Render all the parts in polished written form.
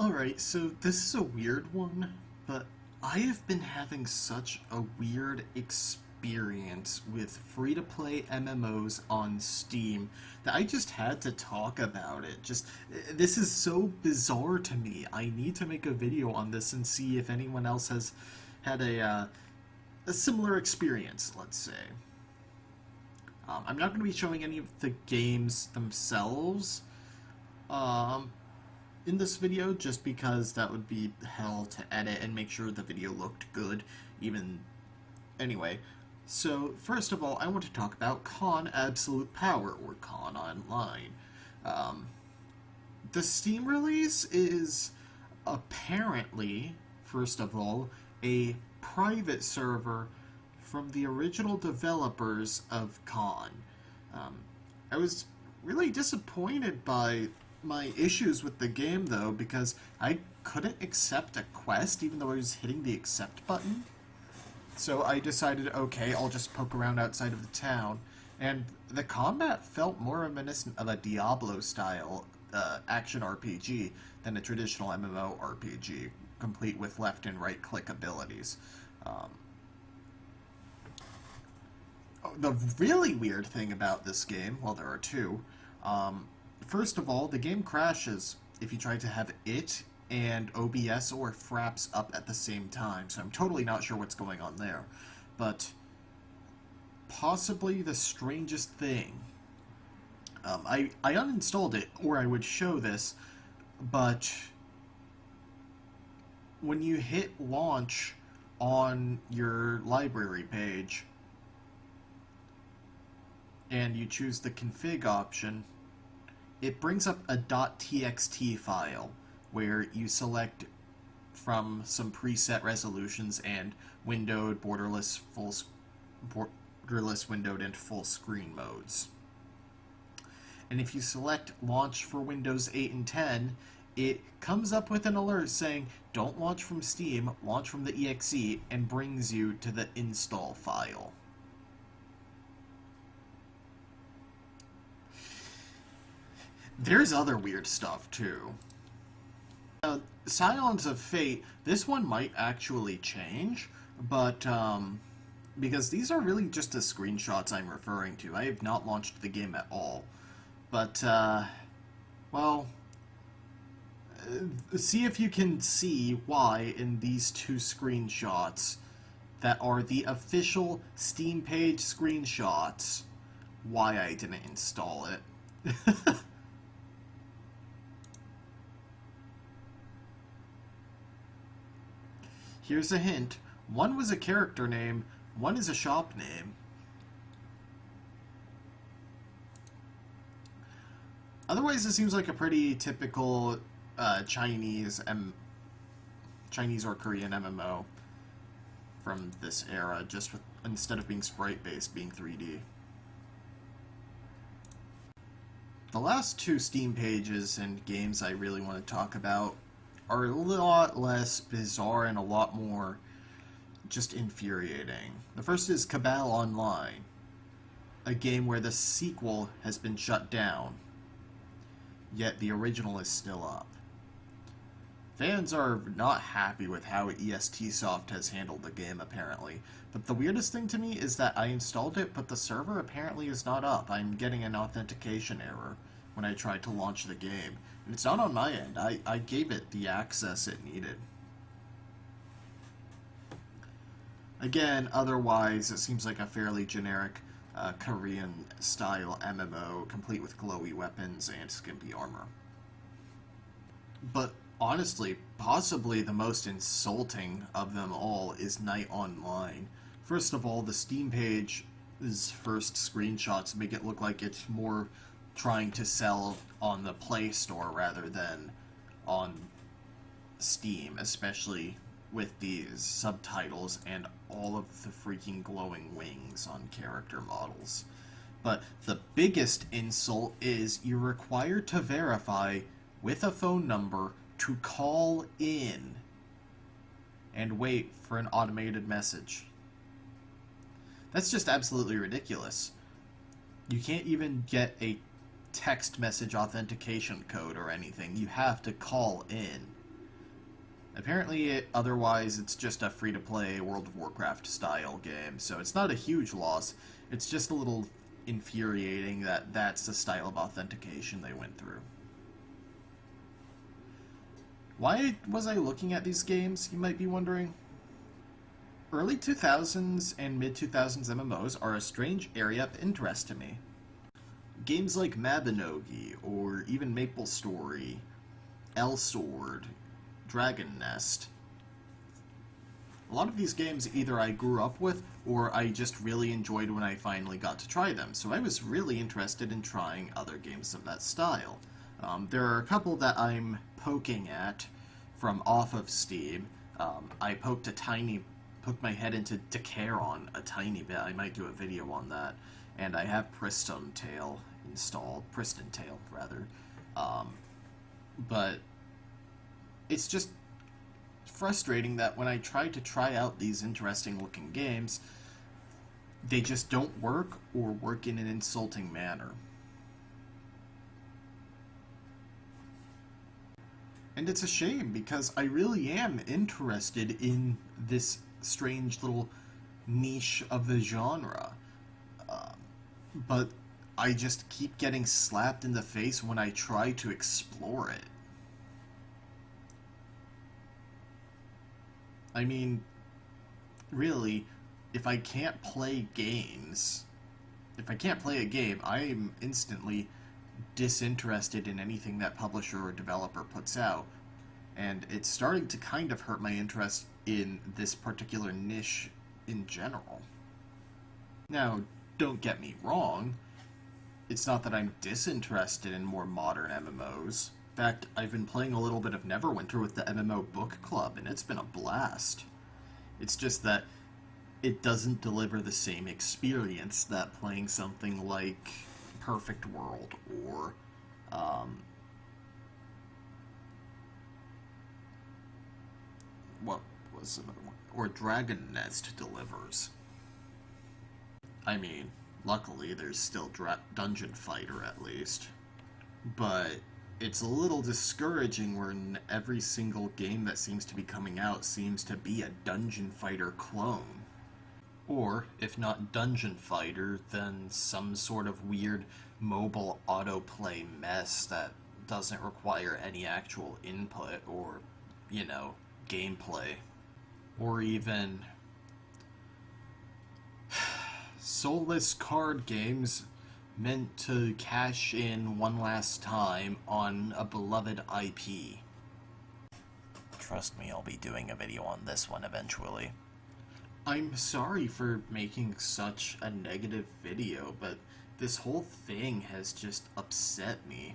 Alright, so this is a weird one, but I have been having such a weird experience with free-to-play MMOs on Steam that I just had to talk about it. This is so bizarre to me. I need to make a video on this and see if anyone else has had a similar experience, let's say. I'm not going to be showing any of the games themselves, um, in this video just because that would be hell to edit and make sure the video looked good even anyway. So first of all, I want to talk about Con Absolute Power, or Con Online. Um, the Steam release is apparently, first of all, a private server from the original developers of Con. Um, I was really disappointed by my issues with the game, though, because I couldn't accept a quest even though I was hitting the accept button. So I decided, okay, I'll just poke around outside of the town. And the combat felt more reminiscent of a Diablo-style action RPG than a traditional MMO RPG, complete with left and right click abilities. Um, the really weird thing about this game, well, there are two. First of all, the game crashes if you try to have it and OBS or Fraps up at the same time, so I'm totally not sure what's going on there. But possibly the strangest thing. I uninstalled it, or I would show this, but when you hit launch on your library page, and you choose the config option, it brings up a .txt file where you select from some preset resolutions and windowed, borderless, windowed, and full screen modes. And if you select launch for Windows 8 and 10, it comes up with an alert saying, don't launch from Steam, launch from the exe, and brings you to the install file. There's other weird stuff, too. Scions of Fate, this one might actually change, but, because these are really just the screenshots I'm referring to. I have not launched the game at all. But, well, see if you can see why in these two screenshots that are the official Steam page screenshots, why I didn't install it. Here's a hint. One was a character name, one is a shop name. Otherwise, it seems like a pretty typical Chinese or Korean MMO from this era, just with, instead of being sprite-based, being 3D. The last two Steam pages and games I really want to talk about are a lot less bizarre and a lot more just infuriating. The first is Cabal Online, a game where the sequel has been shut down, yet the original is still up. Fans are not happy with how ESTsoft has handled the game, apparently, but the weirdest thing to me is that I installed it, but the server apparently is not up. I'm getting an authentication error when I tried to launch the game. And it's not on my end. I gave it the access it needed. Again, otherwise, it seems like a fairly generic Korean-style MMO, complete with glowy weapons and skimpy armor. But honestly, possibly the most insulting of them all is Night Online. First of all, the Steam page's first screenshots make it look like it's more trying to sell on the Play Store rather than on Steam, especially with these subtitles and all of the freaking glowing wings on character models. But the biggest insult is you're required to verify with a phone number to call in and wait for an automated message. That's just absolutely ridiculous. You can't even get a text message authentication code or anything. You have to call in. Apparently, otherwise, it's just a free-to-play World of Warcraft style game, so it's not a huge loss. It's just a little infuriating that that's the style of authentication they went through. Why was I looking at these games, you might be wondering? Early 2000s and mid 2000s MMOs are a strange area of interest to me. Games like Mabinogi, or even MapleStory, L-Sword, Dragon Nest. A lot of these games either I grew up with or I just really enjoyed when I finally got to try them, so I was really interested in trying other games of that style. There are a couple that I'm poking at from off of Steam. I poked my head into Decaron a tiny bit. I might do a video on that. And I have Priston Tale installed. Priston Tale, rather. But it's just frustrating that when I try to try out these interesting looking games, they just don't work or work in an insulting manner. And it's a shame because I really am interested in this strange little niche of the genre. But I just keep getting slapped in the face when I try to explore it. I mean, really, if I can't play a game, I'm instantly disinterested in anything that publisher or developer puts out. And it's starting to kind of hurt my interest in this particular niche in general. Now, don't get me wrong, it's not that I'm disinterested in more modern MMOs. In fact, I've been playing a little bit of Neverwinter with the MMO Book Club, and it's been a blast. It's just that it doesn't deliver the same experience that playing something like Perfect World or what was another one? Or Dragon Nest delivers. I mean, luckily there's still Dungeon Fighter at least. But it's a little discouraging when every single game that seems to be coming out seems to be a Dungeon Fighter clone. Or, if not Dungeon Fighter, then some sort of weird mobile autoplay mess that doesn't require any actual input or, gameplay. Or even soulless card games meant to cash in one last time on a beloved IP. Trust me, I'll be doing a video on this one eventually. I'm sorry for making such a negative video, but this whole thing has just upset me.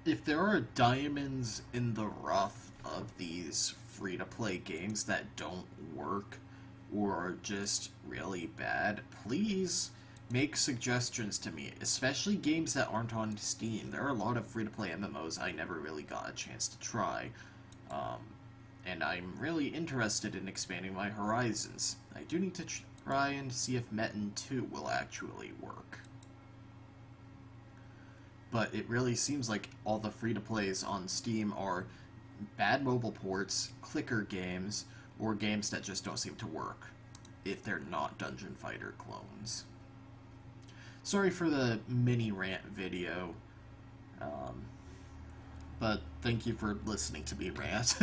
If there are diamonds in the rough of these free-to-play games that don't work or are just really bad, please make suggestions to me, especially games that aren't on Steam. There are a lot of free-to-play MMOs I never really got a chance to try, and I'm really interested in expanding my horizons. I do need to try and see if Metin 2 will actually work. But it really seems like all the free-to-plays on Steam are bad mobile ports, clicker games, or games that just don't seem to work, if they're not Dungeon Fighter clones. Sorry for the mini rant video, but thank you for listening to me rant.